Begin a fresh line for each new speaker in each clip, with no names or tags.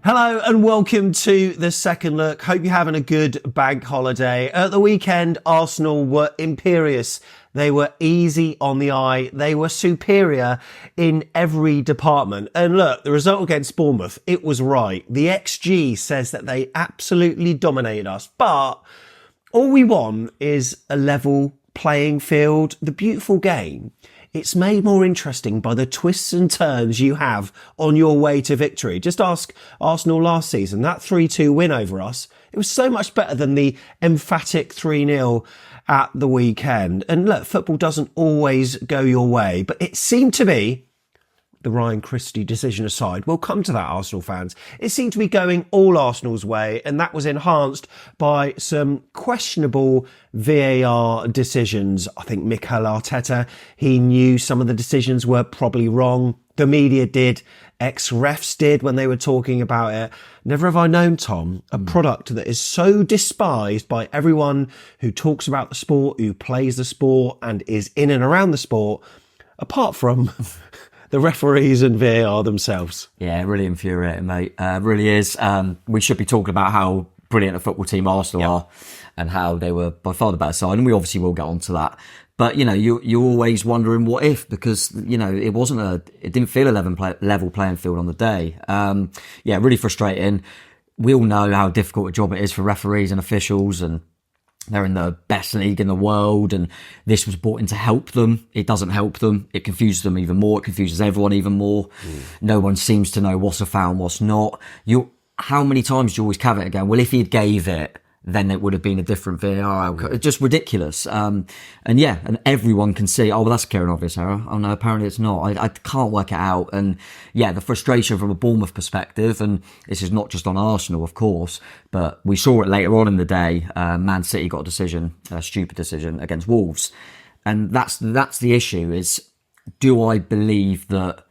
Hello and welcome to the second look. Hope you're having a good bank holiday. At the weekend, Arsenal were imperious. They were easy on the eye. They were superior in every department. And look, the result against Bournemouth, it was right. The XG says that they absolutely dominated us. But all we want is a level playing field. The beautiful game, it's made more interesting by the twists and turns you have on your way to victory. Just ask Arsenal last season. That 3-2 win over us, it was so much better than the emphatic 3-0 at the weekend. And look, football doesn't always go your way, but it seemed to be, the Ryan Christie decision aside, we'll come to that, Arsenal fans. It seemed to be going all Arsenal's way, and that was enhanced by some questionable VAR decisions. I think Mikel Arteta, he knew some of the decisions were probably wrong. The media did. Ex-refs did when they were talking about it. Never have I known, Tom, a product that is so despised by everyone who talks about the sport, who plays the sport, and is in and around the sport, apart from the referees and VAR themselves.
Yeah, really infuriating, mate. Really is. We should be talking about how brilliant a football team Arsenal are and how they were by far the better side. And we obviously will get on to that. But, you know, you're always wondering what if, because, you know, it didn't feel a level playing field on the day. Yeah, really frustrating. We all know how difficult a job it is for referees and officials, and they're in the best league in the world, and this was brought in to help them. It doesn't help them. It confuses them even more. It confuses everyone even more. No one seems to know what's a foul and what's not. How many times do you always caveat again? Well, if he had gave it, then it would have been a different VAR outcome. It's just ridiculous. And everyone can see, oh, well, that's a clear and obvious error. Oh, no, apparently it's not. I can't work it out. And yeah, the frustration from a Bournemouth perspective, and this is not just on Arsenal, of course, but we saw it later on in the day. Man City got a stupid decision against Wolves. And that's the issue is, do I believe that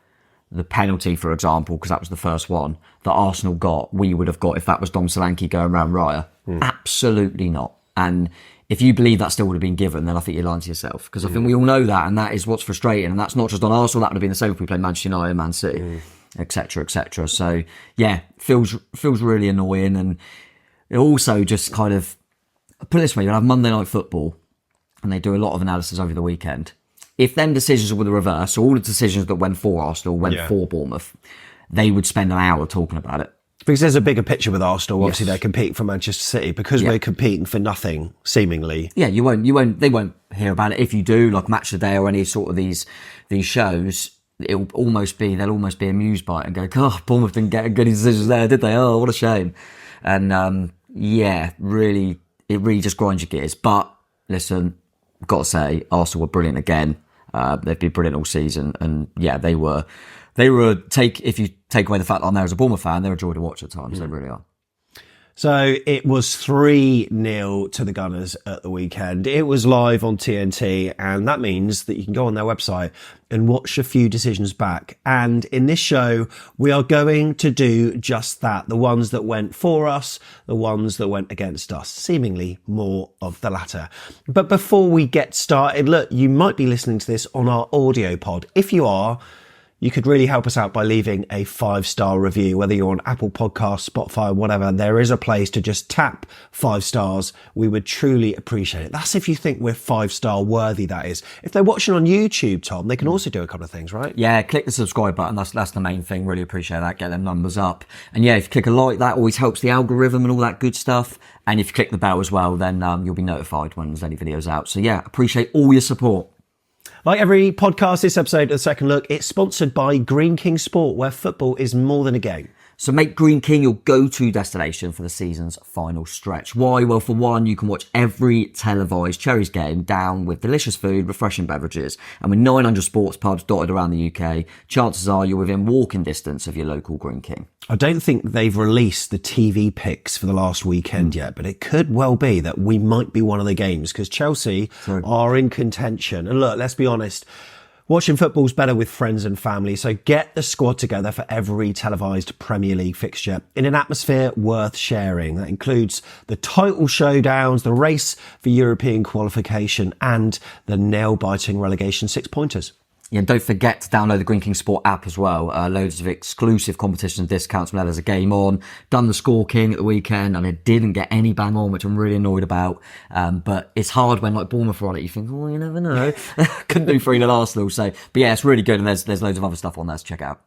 the penalty, for example, because that was the first one that Arsenal got, we would have got if that was Dom Solanke going around Raya? Absolutely not. And if you believe that still would have been given, then I think you're lying to yourself, because I think we all know that, and that is what's frustrating. And that's not just on Arsenal. That would have been the same if we played Manchester United, Man City, etc., etc. So yeah, feels really annoying. And it also just kind of, put it this way, you have Monday Night Football, and they do a lot of analysis over the weekend. If them decisions were the reverse, so all the decisions that went for Arsenal went for Bournemouth, they would spend an hour talking about it.
Because there's a bigger picture with Arsenal. Obviously, they're competing for Manchester City, because we're competing for nothing, seemingly. Yeah, they
won't hear about it. If you do, like Match of the Day or any sort of these shows, they'll almost be amused by it and go, God, Bournemouth didn't get good decisions there, did they? Oh, what a shame. And it really just grinds your gears. But listen, I've got to say, Arsenal were brilliant again. They've been brilliant all season, and yeah, they were. If you take away the fact that I'm there as a Bournemouth fan, they're a joy to watch at times. They really are.
So it was 3-0 to the Gunners at the weekend. It was live on TNT, and that means that you can go on their website and watch a few decisions back. And in this show, we are going to do just that. The ones that went for us, the ones that went against us, seemingly more of the latter. But before we get started, look, you might be listening to this on our audio pod. If you are, you could really help us out by leaving a 5-star review, whether you're on Apple Podcasts, Spotify, whatever. There is a place to just tap 5 stars. We would truly appreciate it. That's if you think we're 5-star worthy, that is. If they're watching on YouTube, Tom, they can also do a couple of things, right? Yeah,
click the subscribe button. That's the main thing. Really appreciate that. Get them numbers up. And yeah, if you click a like, that always helps the algorithm and all that good stuff. And if you click the bell as well, then you'll be notified when there's any videos out. So yeah, appreciate all your support.
Like every podcast, this episode of The Second Look, it's sponsored by Green King Sport, where football is more than a game.
So make Green King your go-to destination for the season's final stretch. Why? Well, for one, you can watch every televised Cherries game down with delicious food, refreshing beverages, and with 900 sports pubs dotted around the UK, chances are you're within walking distance of your local Green King.
I don't think they've released the TV picks for the last weekend yet, but it could well be that we might be one of the games, because Chelsea are in contention. And look, let's be honest, watching football's better with friends and family, so get the squad together for every televised Premier League fixture in an atmosphere worth sharing. That includes the title showdowns, the race for European qualification, and the nail-biting relegation 6-pointers.
Yeah, don't forget to download the Green King Sport app as well. Loads of exclusive competitions and discounts whenever there's a game on. Done the Score King at the weekend and it didn't get any bang on, which I'm really annoyed about. But it's hard when like Bournemouth are on it. You think, oh, you never know. Couldn't do 3-0 Arsenal. So, but yeah, it's really good. And there's loads of other stuff on there to check out.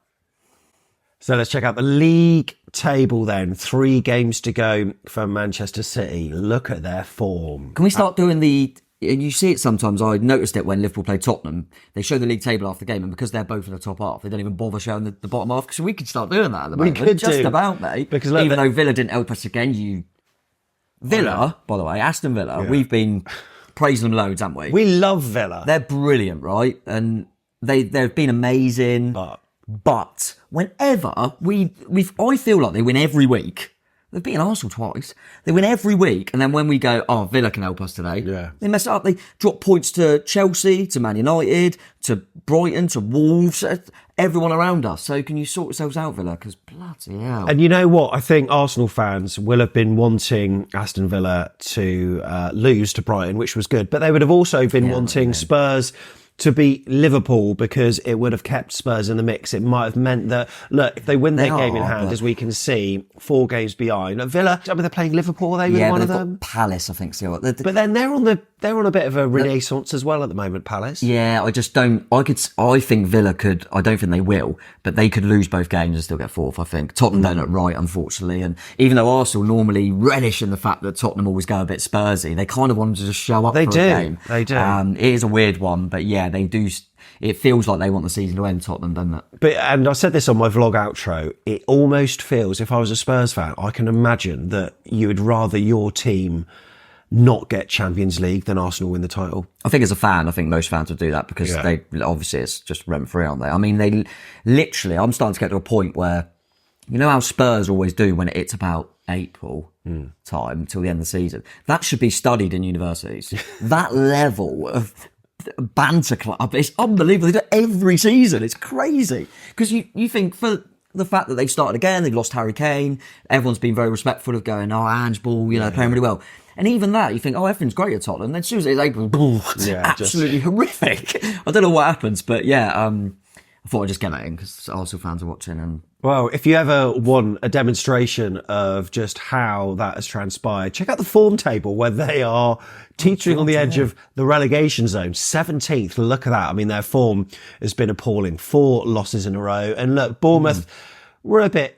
So let's check out the league table then. 3 games to go for Manchester City. Look at their form.
Can we start doing you see it sometimes, I noticed it when Liverpool played Tottenham. They show the league table after the game, and because they're both in the top half, they don't even bother showing the bottom half. So we could start doing that at the moment.
We could
just
do.
about, mate.
Because
even though Villa didn't help us again, Villa, by the way, Aston Villa, we've been praising them loads, haven't we?
We love Villa.
They're brilliant, right? And they've been amazing. But whenever I feel like they win every week. They've beaten Arsenal twice. They win every week. And then when we go, oh, Villa can help us today. Yeah. They mess it up. They drop points to Chelsea, to Man United, to Brighton, to Wolves, everyone around us. So can you sort yourselves out, Villa? Because bloody hell.
And you know what? I think Arsenal fans will have been wanting Aston Villa to lose to Brighton, which was good. But they would have also been wanting Spurs to beat Liverpool because it would have kept Spurs in the mix. It might have meant that, look, if they win their game in hand, as we can see, 4 games behind. Villa, I mean, they're playing Liverpool, are they? One of them?
Palace, I think. So.
But then they're on a bit of a renaissance as well at the moment, Palace.
Yeah, I just don't. I think Villa could. I don't think they will, but they could lose both games and still get 4th. I think Tottenham don't look right, unfortunately. And even though Arsenal normally relish in the fact that Tottenham always go a bit Spursy, they kind of want them to just show up. For a game.
They do.
It is a weird one, but yeah, they do. It feels like they want the season to end, Tottenham, doesn't it?
And I said this on my vlog outro, it almost feels, if I was a Spurs fan, I can imagine that you would rather your team not get Champions League than Arsenal win the title.
I think as a fan, I think most fans would do that because they obviously it's just rent-free, aren't they? I mean, they literally, I'm starting to get to a point where, you know how Spurs always do when it's about April time till the end of the season? That should be studied in universities. That level of banter club, it's unbelievable. They do it every season. It's crazy. Because you think for the fact that they've started again, they've lost Harry Kane, everyone's been very respectful of going, oh, Ange Ball, playing really well. And even that, you think, oh, everything's great at Tottenham. Then as soon as it's April, absolutely horrific. I don't know what happens, but I thought I'd just get that in because Arsenal fans are watching. And
well, if you ever want a demonstration of just how that has transpired, check out the form table where they are teetering on the edge of the relegation zone. 17th, look at that. I mean, their form has been appalling. 4 losses in a row. And look, Bournemouth, we're a bit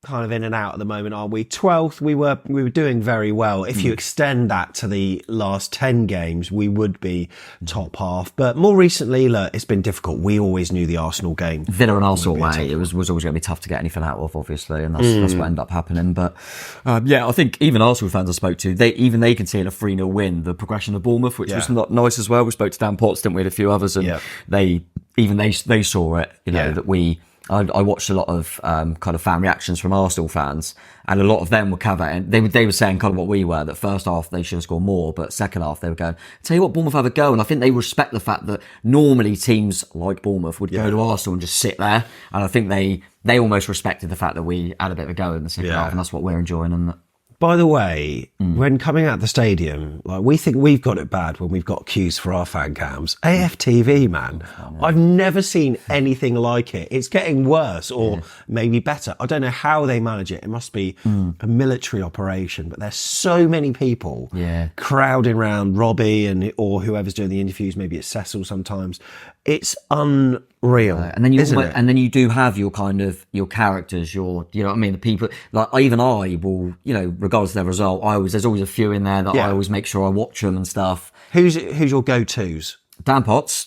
kind of in and out at the moment, aren't we? 12th, we were doing very well. If you extend that to the last 10 games, we would be top half. But more recently, look, it's been difficult. We always knew the Arsenal game.
Villa and Arsenal way, it was always going to be tough to get anything out of, obviously, and that's what ended up happening. But I think even Arsenal fans I spoke to, they can see in a 3-0 win the progression of Bournemouth, which was not nice as well. We spoke to Dan Potts, didn't we, and a few others, and they saw it, that we... I watched a lot of kind of fan reactions from Arsenal fans, and a lot of them were caveating. They were saying kind of what we were, that first half they should have scored more, but second half they were going, tell you what, Bournemouth have a go. And I think they respect the fact that normally teams like Bournemouth would go to Arsenal and just sit there. And I think they almost respected the fact that we had a bit of a go in the second half, and that's what we're enjoying. And
by the way, when coming out the stadium, like we think we've got it bad when we've got queues for our fan cams. AFTV, man, I've never seen anything like it. It's getting worse or maybe better. I don't know how they manage it. It must be a military operation, but there's so many people crowding around Robbie or whoever's doing the interviews. Maybe it's Cecil sometimes. It's unreal.
And then you do have your kind of your characters, you know what I mean, the people like even I will, regardless of their result, there's always a few in there that I always make sure I watch them and stuff.
Who's your go-tos?
Dan Potts,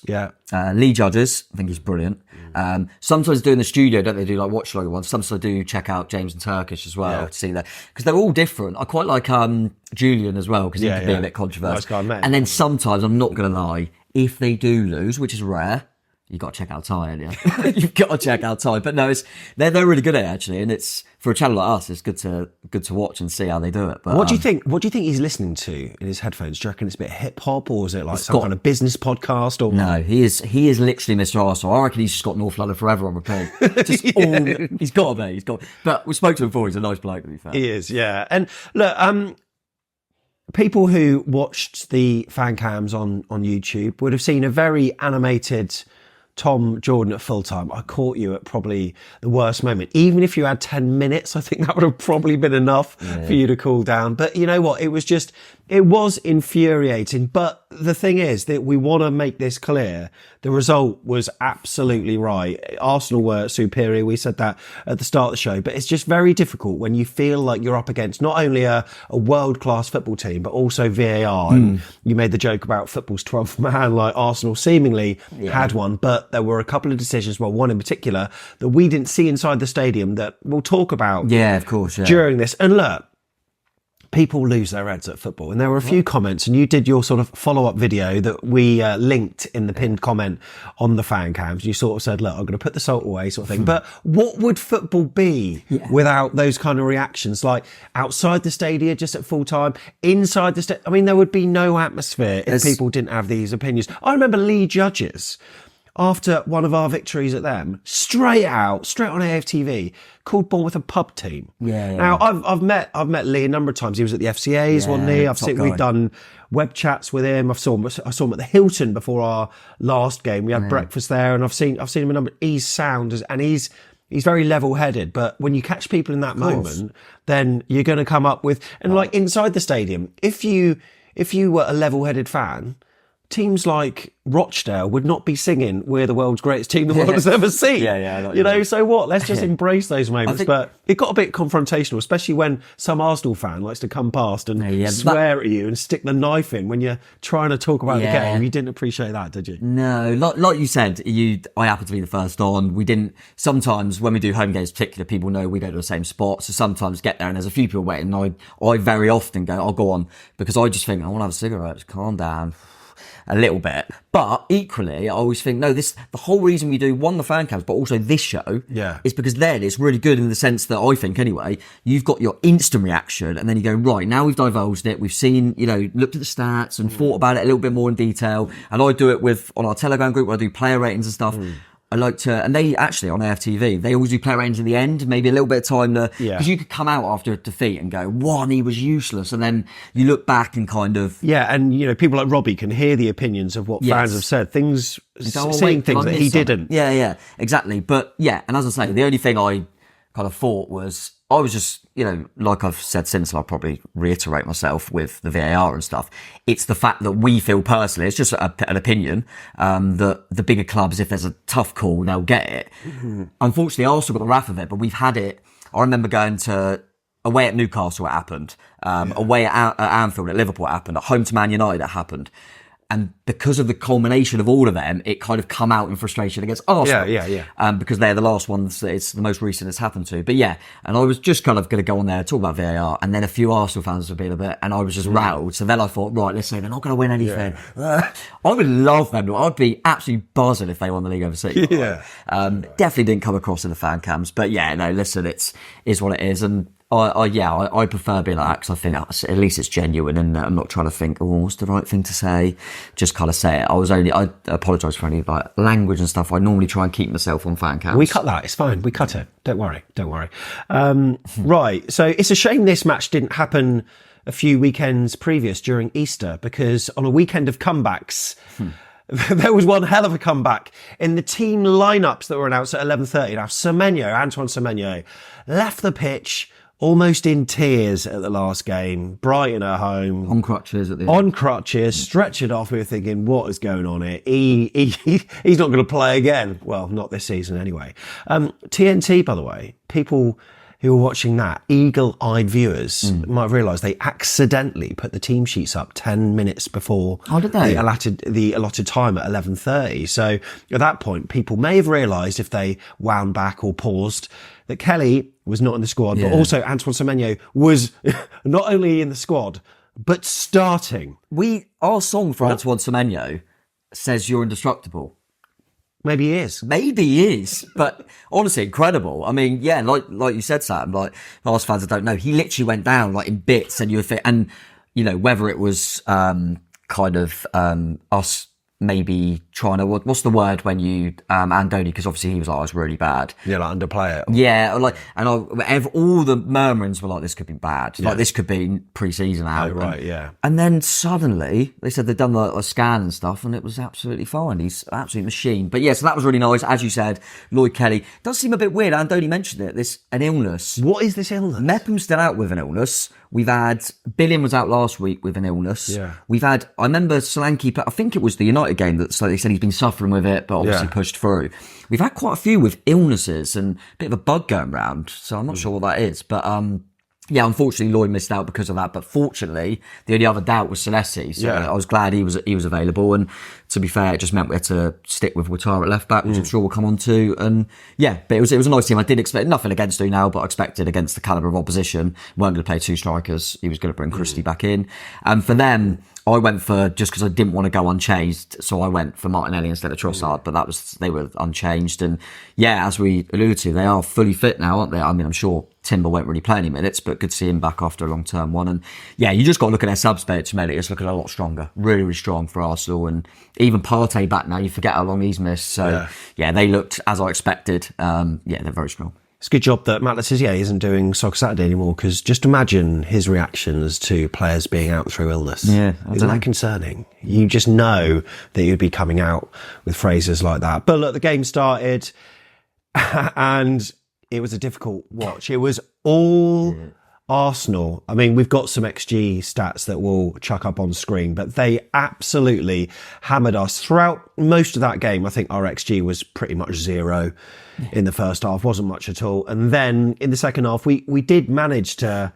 Lee Judges, I think he's brilliant. Sometimes doing the studio, don't they do like watch logo ones? Sometimes I do check out James and Turkish as well to see that, because they're all different. I quite like Julian as well because he can be a bit controversial.
Nice guy, mate.
And then sometimes, I'm not going to lie, if they do lose, which is rare, you've got to check out Ty, yeah. You've got to check out Ty. But no, they're really good at it actually, and it's for a channel like us, it's good to watch and see how they do it. But
what do you think? What do you think he's listening to in his headphones? Do you reckon it's a bit hip hop, or is it like some kind of business podcast? Or
no, he is literally Mr. Arsenal. I reckon he's just got North London Forever on repeat. He's got to be. But we spoke to him before. He's a nice bloke, to be fair.
He is, yeah. And look, people who watched the fan cams on YouTube would have seen a very animated Tom Jordan at full time, I caught you at probably the worst moment. Even if you had 10 minutes, I think that would have probably been enough for you to cool down. But you know what? It was infuriating. But the thing is that we want to make this clear. The result was absolutely right. Arsenal were superior. We said that at the start of the show, but it's just very difficult when you feel like you're up against not only a world-class football team, but also VAR. And you made the joke about football's 12th man, like Arsenal seemingly had one, but there were a couple of decisions, well, one in particular, that we didn't see inside the stadium that we'll talk about
of course,
during this. And look, people lose their heads at football. And there were a few comments, and you did your sort of follow-up video that we linked in the pinned comment on the fan cams. You sort of said, look, I'm going to put the salt away sort of thing. But what would football be without those kind of reactions? Like outside the stadium, just at full time, inside the stadium. I mean, there would be no atmosphere if people didn't have these opinions. I remember Lee Judges, after one of our victories at them, straight on AFTV, called Bournemouth a pub team. Now I've met Lee a number of times. He was at the FCA's, wasn't he? We've done web chats with him. I saw him at the Hilton before our last game. We had breakfast there, and I've seen him a number. He's sound and he's very level-headed. But when you catch people in that moment, then you're going to come up with, and like inside the stadium, if you were a level-headed fan, teams like Rochdale would not be singing "We're the world's greatest team the world has ever seen." So what? Let's just embrace those moments. But it got a bit confrontational, especially when some Arsenal fan likes to come past and swear at you and stick the knife in when you're trying to talk about the game. You didn't appreciate that, did you?
No, like you said, I happen to be the first on. We didn't. Sometimes when we do home games, particularly, people know we go to the same spot. So sometimes get there and there's a few people waiting. And I very often go, I'll go on, because I just think I want to have a cigarette. Just calm down a little bit. But equally, I always think, the whole reason we do the fan cams, but also this show, is because then it's really good in the sense that I think anyway, you've got your instant reaction, and then you go, right, now we've divulged it, we've seen, looked at the stats and thought about it a little bit more in detail. And I do it on our Telegram group where I do player ratings and stuff. I like to, and they actually on AFTV, they always do player ratings in the end, maybe a little bit of time because you could come out after a defeat and go, he was useless. And then you look back and kind of.
Yeah, and people like Robbie can hear the opinions of what fans have said, saying things that he didn't.
Yeah, exactly. But and as I say, the only thing I kind of thought was, I was just, like I've said since, and I'll probably reiterate myself with the VAR and stuff, it's the fact that we feel personally, it's just an opinion, that the bigger clubs, if there's a tough call, they'll get it. Unfortunately, Arsenal got the wrath of it, but we've had it. I remember going away at Newcastle, it happened. Away at Anfield, at Liverpool, it happened. At home to Man United, it happened. And because of the culmination of all of them, it kind of come out in frustration against Arsenal. Because they're the last ones that it's the most recent it's happened to. But and I was just kind of going to go on there, talk about VAR, and then a few Arsenal fans would be a bit, and I was just rattled. So then I thought, right, let's say they're not going to win anything. I would love them. I'd be absolutely buzzing if they won the league over City. Definitely didn't come across in the fan cams. But listen, is what it is. And I prefer being like that, because I think at least it's genuine, and I'm not trying to think, what's the right thing to say? Just kind of say it. I apologise for any language and stuff. I normally try and keep myself on fan cams.
We cut that. It's fine. We cut it. Don't worry. Right. So it's a shame this match didn't happen a few weekends previous during Easter, because on a weekend of comebacks, there was one hell of a comeback in the team lineups that were announced at 11:30. Now, Antoine Semenyo left the pitch almost in tears at the last game. Brighton at home.
On crutches at the end.
On crutches, stretch it off. We were thinking, what is going on here? He's not going to play again. Well, not this season anyway. TNT, by the way, people who were watching that, eagle-eyed viewers, might have realised they accidentally put the team sheets up 10 minutes before the allotted time at 11:30. So at that point, people may have realised, if they wound back or paused, that Kelly was not in the squad, but also Antoine Semenyo was not only in the squad, but starting.
Our song for Antoine Semenyo says "You're indestructible."
Maybe he is. But
honestly, incredible. I mean, like you said, Sam, like most fans that don't know, he literally went down in bits, and whether it was us maybe trying to, what's the word when you, Andoni, because obviously he was like, oh, it's really bad.
Yeah, like underplay it.
Yeah, like, and all the murmurings were like, this could be bad.
Yeah.
Like, this could be pre-season out.
Oh, right, yeah.
And then suddenly, they said they'd done a scan and stuff, and it was absolutely fine. He's an absolute machine. But yeah, so that was really nice. As you said, Lloyd Kelly. Does seem a bit weird. Andoni mentioned it, an illness.
What is this illness?
Mepham's still out with an illness. We've had, Billion was out last week with an illness.
Yeah.
We've had, I remember Solanke, I think it was the United game that so they said he's been suffering with it, but obviously pushed through. We've had quite a few with illnesses and a bit of a bug going around, so I'm not sure what that is. But yeah, unfortunately Lloyd missed out because of that. But fortunately, the only other doubt was Senesi, so I was glad he was available. And to be fair, it just meant we had to stick with Atara at left back, which I'm sure we'll come on to. And yeah, but it was a nice team. I did expect nothing against him now, but I expected against the calibre of opposition, weren't going to play two strikers. He was going to bring Christie back in. And for them, I went for, just because I didn't want to go unchanged, so I went for Martinelli instead of Trossard, but they were unchanged. And yeah, as we alluded to, they are fully fit now, aren't they? I mean, I'm sure Timber won't really play any minutes, but good to see him back after a long-term one. And yeah, you just got to look at their subs bench, mate. It's looking a lot stronger, really, really strong for Arsenal. And even Partey back now, you forget how long he's missed. So yeah, they looked as I expected. Yeah, they're very strong.
It's a good job that Matt Letizia isn't doing Soccer Saturday anymore, because just imagine his reactions to players being out through illness.
Yeah,
isn't that concerning? You just know that you'd be coming out with phrases like that. But look, the game started and it was a difficult watch. It was all Arsenal. I mean, we've got some XG stats that we'll chuck up on screen, but they absolutely hammered us throughout most of that game. I think our XG was pretty much zero in the first half, wasn't much at all. And then in the second half, we did manage to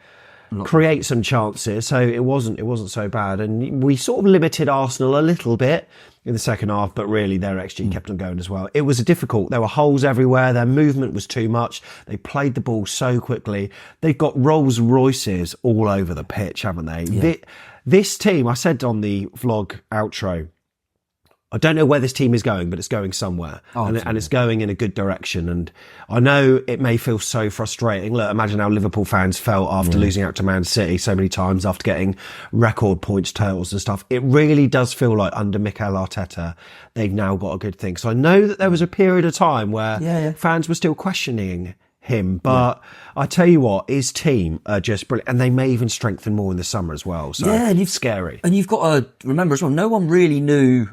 create some chances, so it wasn't so bad. And we sort of limited Arsenal a little bit in the second half, but really their XG kept on going as well. It was difficult. There were holes everywhere. Their movement was too much. They played the ball so quickly. They've got Rolls Royces all over the pitch, haven't they? Yeah. This team, I said on the vlog outro, I don't know where this team is going, but it's going somewhere. And it's going in a good direction. And I know it may feel so frustrating. Look, imagine how Liverpool fans felt after losing out to Man City so many times, after getting record points totals and stuff. It really does feel like under Mikel Arteta, they've now got a good thing. So I know that there was a period of time where fans were still questioning him, but I tell you what, his team are just brilliant, and they may even strengthen more in the summer as well. So and it's scary.
And you've got to remember as well, no one really knew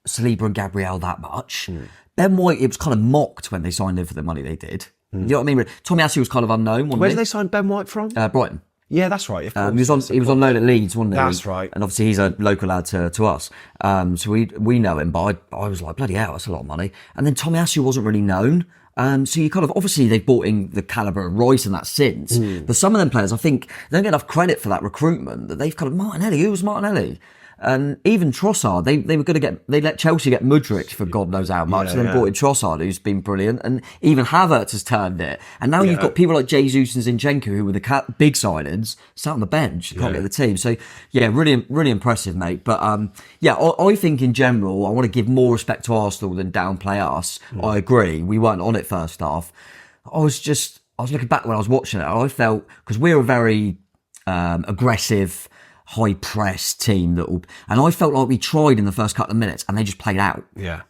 Saliba and Gabriel that much. Ben White, it was kind of mocked when they signed him for the money they did. You know what I mean? Tomiyasu was kind of unknown, wasn't
Where did they sign Ben White from?
Brighton.
Yeah, that's right. Of
course. He was on loan at Leeds, wasn't he?
That's right.
And obviously he's a local lad to us. So we know him, but I was like, bloody hell, that's a lot of money. And then Tomiyasu wasn't really known. So you kind of, obviously they've bought in the calibre of Royce and that since. But some of them players, I think, they don't get enough credit for that recruitment, that they've kind of, Martinelli, who was Martinelli? And even Trossard, they were going to they let Chelsea get Mudryk for God knows how much, and then brought in Trossard, who's been brilliant. And even Havertz has turned it. And now you've got people like Jesus and Zinchenko, who were the big signings, sat on the bench, you can't get the team. So yeah, really, really impressive, mate. But I think in general, I want to give more respect to Arsenal than downplay us. I agree. We weren't on it first half. I was looking back when I was watching it, I felt, because we're a very aggressive, high press team and I felt like we tried in the first couple of minutes and they just played out.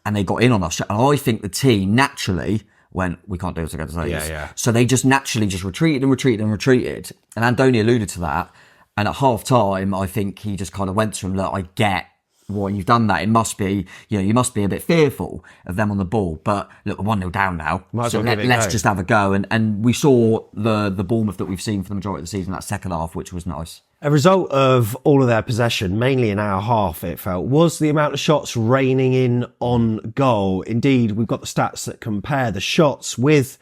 And they got in on us. And I think the team naturally went, we can't do this against these. So they just naturally just retreated. And Andoni alluded to that. And at half time, I think he just kind of went to him, look, I get why you've done that. It must be, you must be a bit fearful of them on the ball. But look, we're 1-0 down now. So let's just have a go. And we saw the Bournemouth that we've seen for the majority of the season, that second half, which was nice.
A result of all of their possession, mainly in our half, it felt, was the amount of shots raining in on goal. Indeed, we've got the stats that compare the shots with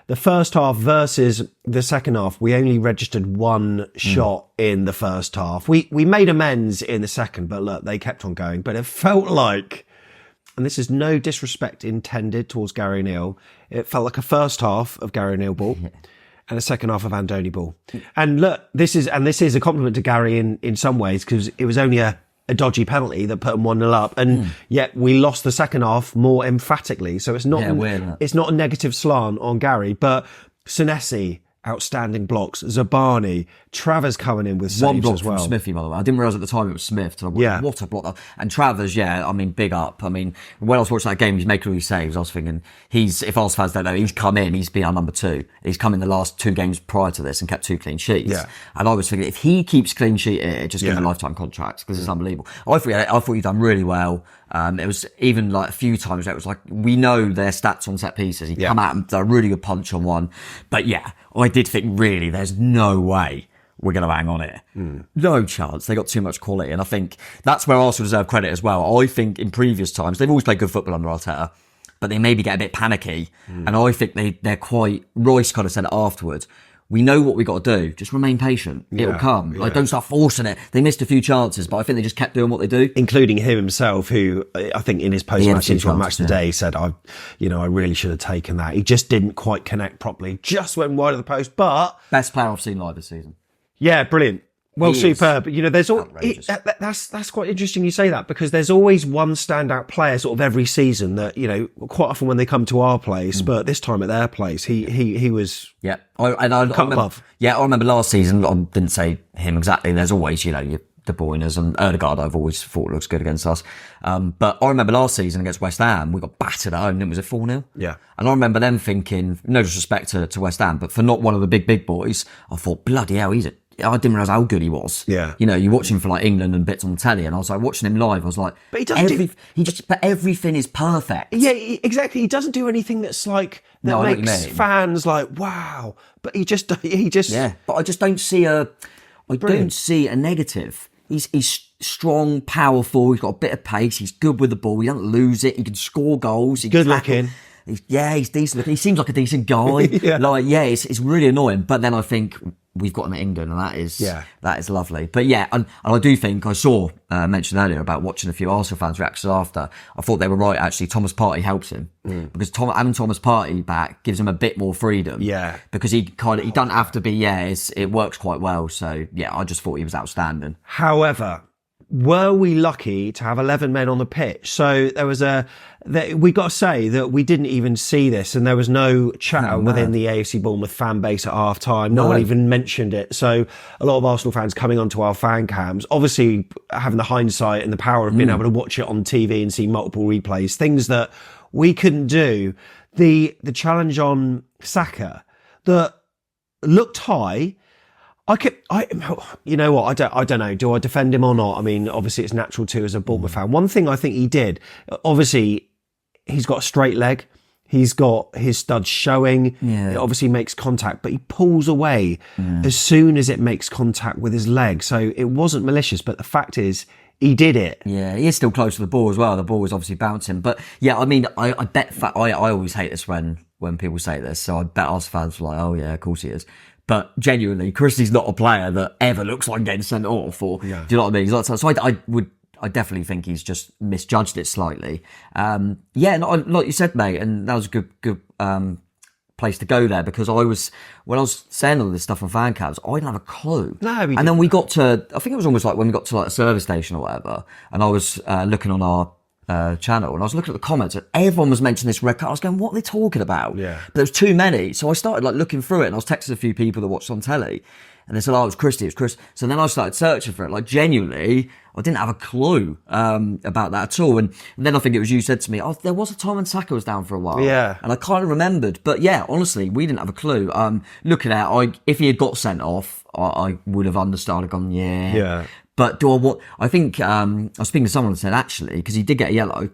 the first half versus the second half. We only registered one shot in the first half. We made amends in the second, but look, they kept on going. But it felt like, and this is no disrespect intended towards Gary O'Neill, it felt like a first half of Gary O'Neill ball. And a second half of Andoni ball. And look, this is a compliment to Gary in some ways, because it was only a dodgy penalty that put them 1-0 up, and yet we lost the second half more emphatically. So it's not a negative slant on Gary, but Senesi outstanding blocks. Zabani, Travers coming in with
One
saves
block
as well.
from Smithy, by the way. I didn't realise at the time it was Smith. So what a block. And Travers, big up. I mean, when I was watching that game, he's making all these saves. I was thinking, if Arsenal fans don't know, he's come in, he's been our number 2. He's come in the last 2 games prior to this and kept 2 clean sheets.
Yeah.
And I was thinking, if he keeps clean sheet here, just give him a lifetime contract, because it's unbelievable. I thought he'd done really well. It was even like a few times it was like, we know their stats on set pieces. He'd come out and done a really good punch on one. But yeah, I did think, really, there's no way we're going to hang on it. No chance. They got too much quality. And I think that's where Arsenal deserve credit as well. I think in previous times, they've always played good football under Atara, but they maybe get a bit panicky. And I think they're quite, Royce kind of said it afterwards, we know what we got to do. Just remain patient. It'll come. Like, don't start forcing it. They missed a few chances, but I think they just kept doing what they do.
Including him himself, who I think in his post-match interview on Match Today said, I really should have taken that. He just didn't quite connect properly. Just went wide of the post, but...
Best player I've seen live this season.
Yeah, brilliant. Well, superb. There's
outrageous.
That's quite interesting you say that, because there's always one standout player sort of every season that, quite often when they come to our place, but this time at their place, he was above.
Yeah, I remember last season, I didn't say him exactly. There's always, the Boyners, and Erdegaard I've always thought looks good against us. But I remember last season against West Ham, we got battered at home, and it was a 4-0.
Yeah.
And I remember them thinking, no disrespect to West Ham, but for not one of the big boys, I thought, bloody hell, I didn't realise how good he was.
Yeah.
You watch him for like England and bits on telly, and I was like watching him live. I was like,
but he doesn't
but everything is perfect.
Yeah, exactly. He doesn't do anything that's like makes fans like wow. But he just
yeah. But I just don't see don't see a negative. He's strong, powerful. He's got a bit of pace. He's good with the ball. He doesn't lose it. He can score goals.
Good looking.
He's decent looking. He seems like a decent guy. It's really annoying. But then I think we've got him at England, and that is lovely. But yeah, and I do think I saw mentioned earlier about watching a few Arsenal fans' reactions after. I thought they were right, actually. Thomas Partey helps him because having Thomas Partey back gives him a bit more freedom.
Yeah,
because he doesn't have to be. It works quite well. So yeah, I just thought he was outstanding.
However, were we lucky to have 11 men on the pitch? So there was we got to say that we didn't even see this, and there was no chat within the AFC Bournemouth fan base at half time. No one even mentioned it. So a lot of Arsenal fans coming onto our fan cams, obviously having the hindsight and the power of being able to watch it on TV and see multiple replays, things that we couldn't do. The challenge on Saka that looked high. You know what? I don't know. Do I defend him or not? I mean, obviously it's natural to as a Bournemouth fan. One thing I think he did, obviously he's got a straight leg. He's got his studs showing. Yeah. It obviously makes contact, but he pulls away as soon as it makes contact with his leg. So it wasn't malicious, but the fact is he did it.
Yeah, he is still close to the ball as well. The ball was obviously bouncing. But yeah, I mean, I bet, I always hate this when people say this. So I bet us fans were like, oh yeah, of course he is. But genuinely, Christie's not a player that ever looks like getting sent off. Or do you know what I mean? So I definitely think he's just misjudged it slightly. Like you said, mate, and that was a good place to go there, because when I was saying all this stuff on fan cabs, I didn't have a clue. And then we got to, I think it was almost like when we got to like a service station or whatever, and I was looking on our channel, and I was looking at the comments, and everyone was mentioning this red card. I was going, what are they talking about?
Yeah.
But there was too many, so I started like looking through it, and I was texting a few people that watched on telly, and they said, oh, it was Christie. So then I started searching for it. Like, genuinely, I didn't have a clue about that at all. And then I think it was you said to me, oh, there was a time when Saka was down for a while. Yeah. And I kind of remembered. But yeah, honestly, we didn't have a clue. Looking at it, if he had got sent off, I would have understood. I'd gone, yeah. Yeah. But I think, I was speaking to someone that said, actually, because he did get a yellow,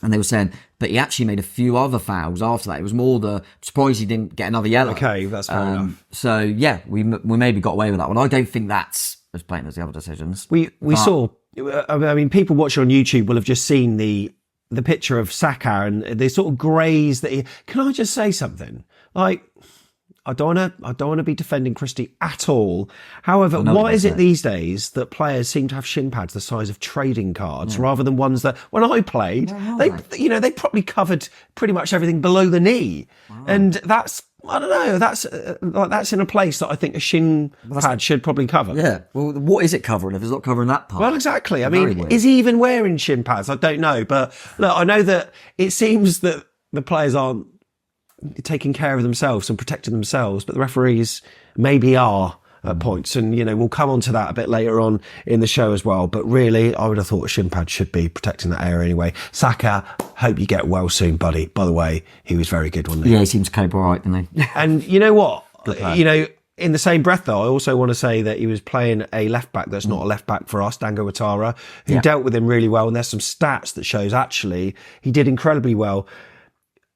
and they were saying, but he actually made a few other fouls after that. It was more surprised he didn't get another yellow.
Okay, that's fair enough.
So yeah, we maybe got away with that one. I don't think that's as blatant as the other decisions.
We saw, I mean, people watching on YouTube will have just seen the picture of Saka and the sort of greys that can I just say something? Like, I don't want to be defending Christie at all. However, why is it these days that players seem to have shin pads the size of trading cards rather than ones that, when I played, they probably covered pretty much everything below the knee, and that's, I don't know, that's in a place that I think a shin pad should probably cover.
Yeah. Well, what is it covering if it's not covering that part?
Well, exactly. I mean, is he even wearing shin pads? I don't know, but look, I know that it seems that the players aren't taking care of themselves and protecting themselves, but the referees maybe are at points. And, we'll come on to that a bit later on in the show as well. But really, I would have thought a shin pad should be protecting that area anyway. Saka, hope you get well soon, buddy. By the way, he was very good, wasn't he?
Yeah, he seems to cope all right, didn't he?
And you know what? In the same breath, though, I also want to say that he was playing a left-back that's not a left-back for us, Dango Atara, who dealt with him really well. And there's some stats that shows, actually, he did incredibly well.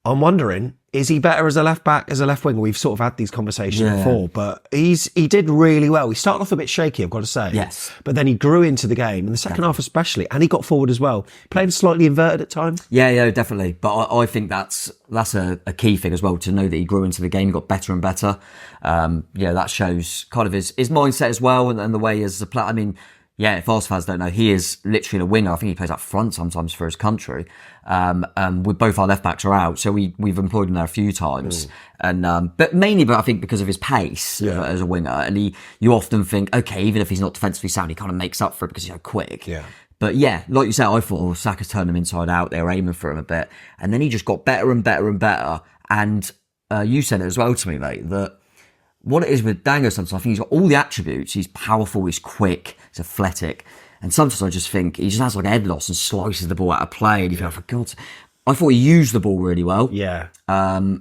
I'm wondering, is he better as a left-back, as a left winger? We've sort of had these conversations before, but he did really well. He started off a bit shaky, I've got to say.
Yes.
But then he grew into the game, in the second half especially, and he got forward as well. Playing slightly inverted at times.
Yeah, definitely. But I think that's a key thing as well, to know that he grew into the game, he got better and better. That shows kind of his mindset as well, and the way he is as a player. I mean, if Arsenal fans don't know, he is literally a winger. I think he plays up front sometimes for his country. With both our left backs are out, so we've employed him there a few times. But mainly, I think because of his pace as a winger. And you often think, okay, even if he's not defensively sound, he kind of makes up for it because he's so quick. Yeah. But like you said, I thought Saka's turned him inside out. They were aiming for him a bit, and then he just got better and better and better. And you said it as well to me, mate, that what it is with Dango sometimes, I think he's got all the attributes. He's powerful, he's quick, he's athletic. And sometimes I just think he just has like a head loss and slices the ball out of play. And you think, oh, for God's sake. I thought he used the ball really well.
Yeah.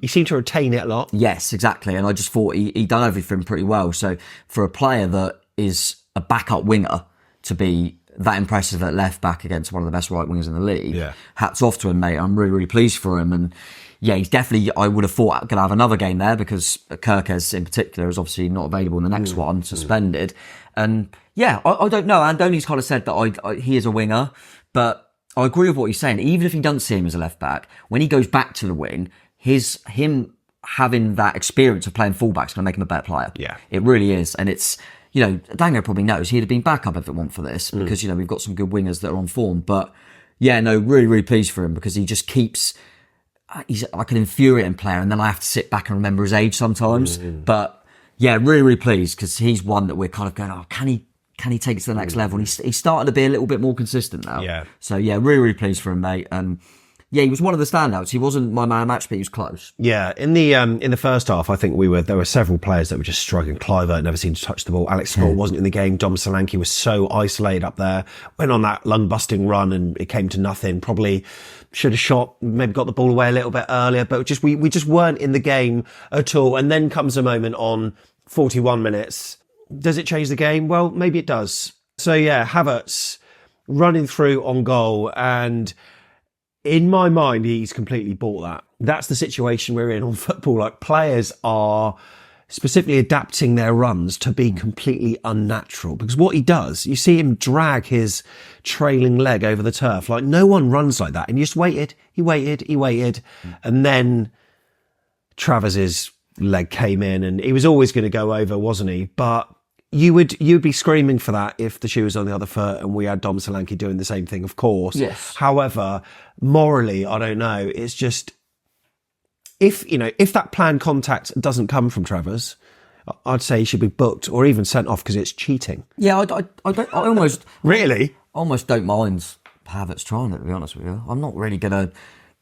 He seemed to retain it a lot.
Yes, exactly. And I just thought he done everything pretty well. So for a player that is a backup winger to be that impressive at left back against one of the best right wingers in the league, hats off to him, mate. I'm really, really pleased for him. And he's definitely, I would have thought, going to have another game there, because Kirkes in particular is obviously not available in the next one, suspended. And I don't know. Andoni's kind of said that he is a winger, but I agree with what he's saying. Even if he doesn't see him as a left back, when he goes back to the wing, him having that experience of playing fullback is going to make him a better player. Yeah, it really is. And it's, Dango probably knows he'd have been backup if it weren't for this, because, we've got some good wingers that are on form. But really, really pleased for him, because he just keeps, he's like an infuriating player, and then I have to sit back and remember his age sometimes. But really, really pleased, because he's one that we're kind of going, can he take it to the next level? And he's starting to be a little bit more consistent now. Yeah. So really, really pleased for him, mate. And he was one of the standouts. He wasn't my man of match, but he was close. Yeah. In the first half, I think there were several players that were just struggling. Kluivert never seemed to touch the ball. Alex Scott wasn't in the game. Dom Solanke was so isolated up there. Went on that lung busting run and it came to nothing. Probably should have shot, maybe got the ball away a little bit earlier, but we just weren't in the game at all. And then comes a moment on 41 minutes. Does it change the game? Well, maybe it does. So Havertz running through on goal, and in my mind, he's completely bought that. That's the situation we're in on football. Like, players are specifically adapting their runs to be completely unnatural, because what he does, you see him drag his trailing leg over the turf. Like, no one runs like that. And he just waited. And then Travers's leg came in, and he was always going to go over, wasn't he? But you'd be screaming for that if the shoe was on the other foot and we had Dom Solanke doing the same thing, of course. Yes. However, morally, I don't know. It's just, if that planned contact doesn't come from Travers, I'd say he should be booked or even sent off, because it's cheating. Yeah, I almost really almost don't mind Havertz trying it, to be honest with you. I'm not really gonna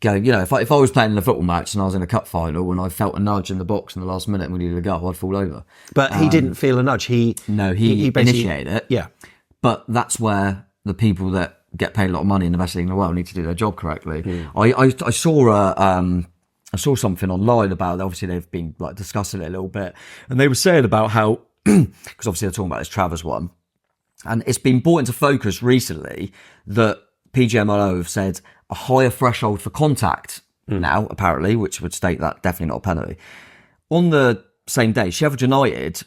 go, if I was playing in a football match and I was in a cup final and I felt a nudge in the box in the last minute and we needed to go, I'd fall over. But he didn't feel a nudge. He initiated it. Yeah. But that's where the people that get paid a lot of money in the best league in the world need to do their job correctly. I saw something online about, obviously they've been like discussing it a little bit, and they were saying about how, because obviously they're talking about this Travers one, and it's been brought into focus recently that PGMOL have said a higher threshold for contact now, apparently, which would state that definitely not a penalty. On the same day, Sheffield United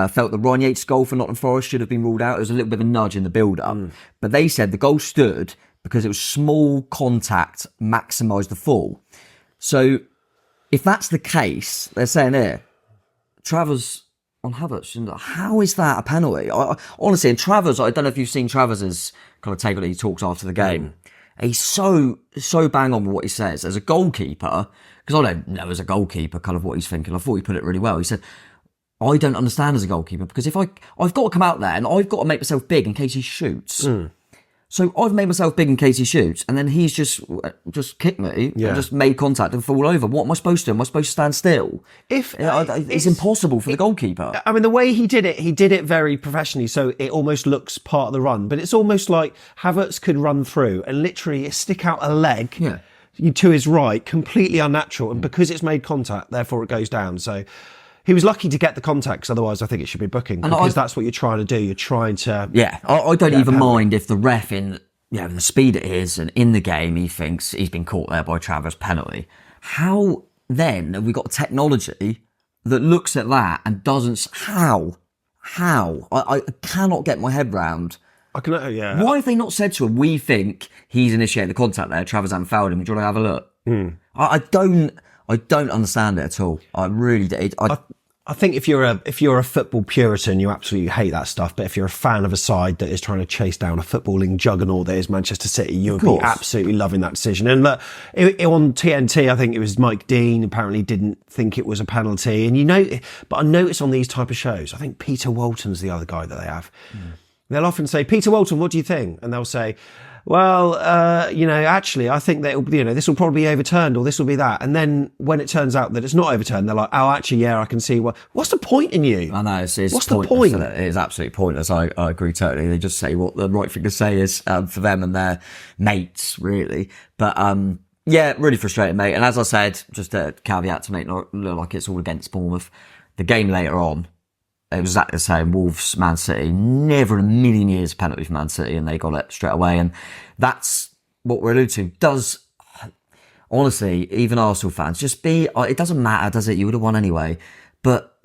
felt that Ryan Yates' goal for Nottingham Forest should have been ruled out. There was a little bit of a nudge in the build-up. But they said the goal stood because it was small contact, maximised the fall. So if that's the case, they're saying here, Travers on Havertz, how is that a penalty? Honestly, and Travers, I don't know if you've seen Travers's kind of take that he talks after the game. He's so bang on with what he says. As a goalkeeper, because I don't know as a goalkeeper kind of what he's thinking. I thought he put it really well. He said, I don't understand as a goalkeeper, because if I've got to come out there and I've got to make myself big in case he shoots. So I've made myself big in case he shoots, and then he's just kicked me and just made contact and fall over. What am I supposed to do? Am I supposed to stand still? It's impossible for the goalkeeper.
I mean, the way he did it very professionally, so it almost looks part of the run. But it's almost like Havertz could run through and literally stick out a leg to his right, completely unnatural. And because it's made contact, therefore it goes down. So he was lucky to get the contact, 'cause otherwise I think it should be booking, because that's what you're trying to do. You're trying to...
Yeah, I don't even mind if the ref in the speed it is and in the game he thinks he's been caught there by Travers' penalty. How then have we got technology that looks at that and doesn't... How? I cannot get my head round. Why have they not said to him, we think he's initiated the contact there, Travers hasn't fouled him, do you want to have a look? I don't understand it at all. I really do.
I think if you're a football puritan, you absolutely hate that stuff. But if you're a fan of a side that is trying to chase down a footballing juggernaut that is Manchester City, you would be absolutely loving that decision. And look, on TNT, I think it was Mike Dean apparently didn't think it was a penalty. And but I notice on these type of shows, I think Peter Walton's the other guy that they have. They'll often say, Peter Walton, what do you think? And they'll say, well, actually, I think that this will probably be overturned, or this will be that. And then when it turns out that it's not overturned, they're like, oh, actually, yeah, I can see what's the point in you?
I know, it's
what's the point?
It is absolutely pointless. I agree totally. They just say what the right thing to say is for them and their mates, really. But really frustrating, mate. And as I said, just a caveat to make it look like it's all against Bournemouth. The game later on, it was exactly the same. Wolves, Man City, never in a million years penalty for Man City, and they got it straight away. And that's what we're alluding to. Honestly, even Arsenal fans, it doesn't matter, does it? You would have won anyway. But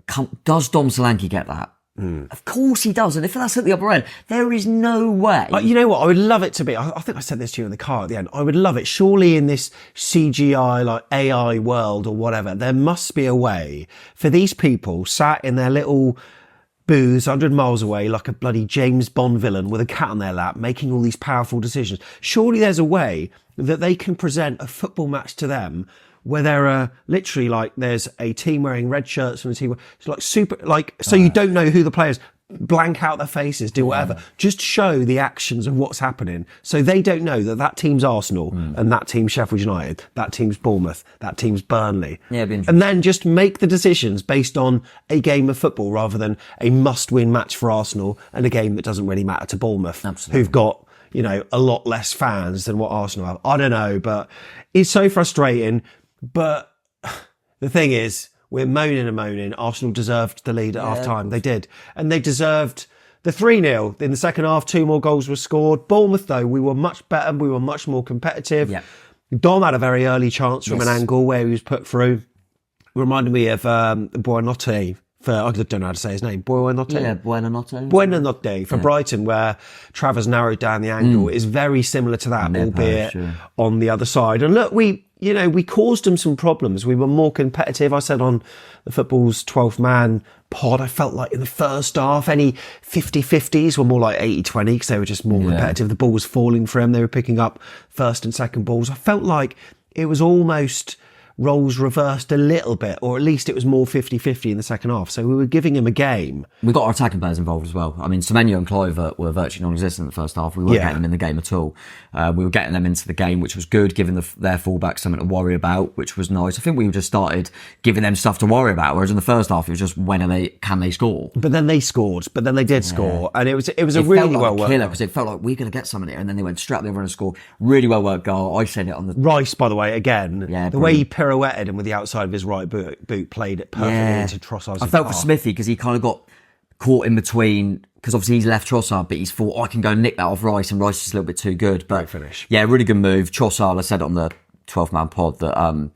does Dom Solanke get that? Of course he does. And if that's at the upper end, there is no way.
You know what? I would love it to be. I think I said this to you in the car at the end. I would love it. Surely in this CGI, like AI world or whatever, there must be a way for these people sat in their little booths 100 miles away like a bloody James Bond villain with a cat on their lap making all these powerful decisions. Surely there's a way that they can present a football match to them where there are literally there's a team wearing red shirts and a team so you don't know who the players, blank out their faces, do whatever, just show the actions of what's happening, so they don't know that team's Arsenal and that team's Sheffield United, that team's Bournemouth, that team's Burnley, and then just make the decisions based on a game of football rather than a must-win match for Arsenal and a game that doesn't really matter to Bournemouth.
Absolutely.
Who've got a lot less fans than what Arsenal have. I don't know, but it's so frustrating. But the thing is, we're moaning. Arsenal deserved the lead at half time. They did. And they deserved the 3-0. In the second half, 2 more goals were scored. Bournemouth, though, we were much better. We were much more competitive. Yeah. Dom had a very early chance from an angle where he was put through. Reminded me of Buonanotte. I don't know how to say his name. Buonanotte?
Yeah, Buonanotte.
Buonanotte for Brighton, where Travers narrowed down the angle. Is very similar to that, albeit on the other side. And look, we caused them some problems. We were more competitive. I said on the Football's 12th Man pod, I felt like in the first half, any 50-50s were more like 80-20 because they were just more competitive. The ball was falling for them. They were picking up first and second balls. I felt like it was almost roles reversed a little bit, or at least it was more 50-50 in the second half. So we were giving him a game.
We got our attacking players involved as well. I mean, Semenyo and Kluivert were virtually non-existent in the first half. We weren't getting them in the game at all. We were getting them into the game, which was good, giving their fullbacks something to worry about, which was nice. I think we just started giving them stuff to worry about, whereas in the first half, it was just can they score?
But then they scored. But then they did score. And it was a really well worked
killer, because it felt like we were going to get something here, and then they went straight up the other and scored. Really well worked goal. I said it on the...
Rice, by the way, again. Yeah, the way he pirouetted and with the outside of his right boot played it perfectly into Trossard's.
I felt for Smithy because he kind of got caught in between, because obviously he's left Trossard, but he's thought, I can go nick that off Rice, and Rice is a little bit too good. But
great finish. Yeah,
really good move. Trossard, I said on the 12th Man pod that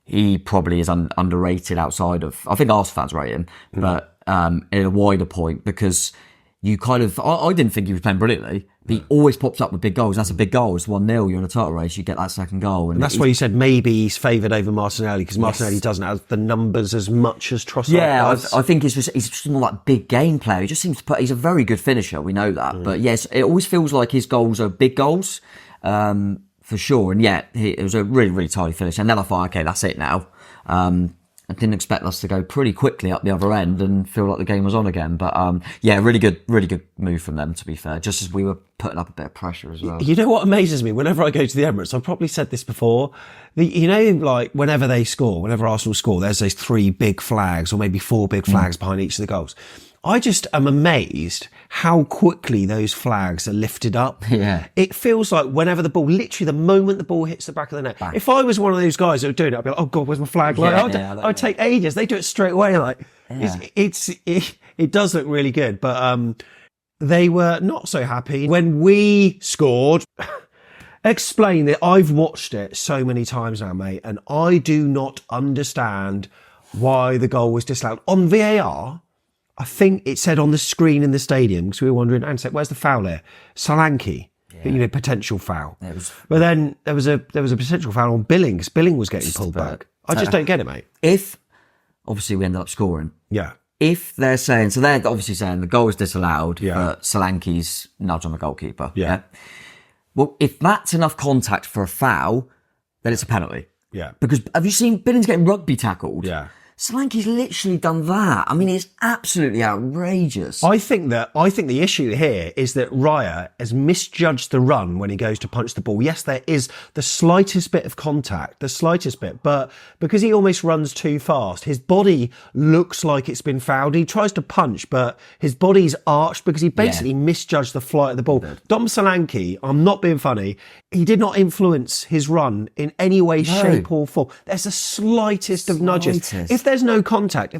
he probably is underrated outside of, I think Arsenal fans rate him, but in a wider point, because you kind of, I didn't think he was playing brilliantly, but he always pops up with big goals. That's a big goal. It's 1-0. You're in a title race. You get that second goal.
And that's why you said maybe he's favoured over Martinelli, because Martinelli doesn't have the numbers as much as Trossard does.
I think he's just more like big game player. He just seems to put, he's a very good finisher. We know that. But yes, it always feels like his goals are big goals, for sure. And it was a really, really tidy finish. And then I thought, okay, that's it now. I didn't expect us to go pretty quickly up the other end and feel like the game was on again. But yeah, really good move from them, to be fair, just as we were putting up a bit of pressure as well.
You know what amazes me? Whenever I go to the Emirates, I've probably said this before, like whenever they score, whenever Arsenal score, there's those 3 big flags or maybe 4 big flags behind each of the goals. I just am amazed how quickly those flags are lifted up.
Yeah.
It feels like whenever literally the moment the ball hits the back of the net, if I was one of those guys that were doing it, I'd be like, oh God, where's my flag? Like, I'd take ages. They do it straight away. Like, it does look really good, but, they were not so happy when we scored. Explain that. I've watched it so many times now, mate, and I do not understand why the goal was disallowed. On VAR, I think it said on the screen in the stadium, because we were wondering, and said, where's the foul here? Solanke, potential foul. But then there was a potential foul on Billings. Billing was getting pulled back. I just don't get it, mate.
If, obviously, we ended up scoring.
Yeah.
If they're saying, so they're obviously saying the goal was disallowed for Solanke's nudge on the goalkeeper. Yeah. Well, if that's enough contact for a foul, then it's a penalty.
Yeah.
Because have you seen Billings getting rugby tackled?
Yeah.
Solanke's literally done that. I mean, it's absolutely outrageous.
I think the issue here is that Raya has misjudged the run when he goes to punch the ball. Yes, there is the slightest bit of contact, but because he almost runs too fast, his body looks like it's been fouled. He tries to punch, but his body's arched because he basically misjudged the flight of the ball. Dom Solanke, I'm not being funny, he did not influence his run in any way, shape or form. There's the slightest of nudges. If there's no contact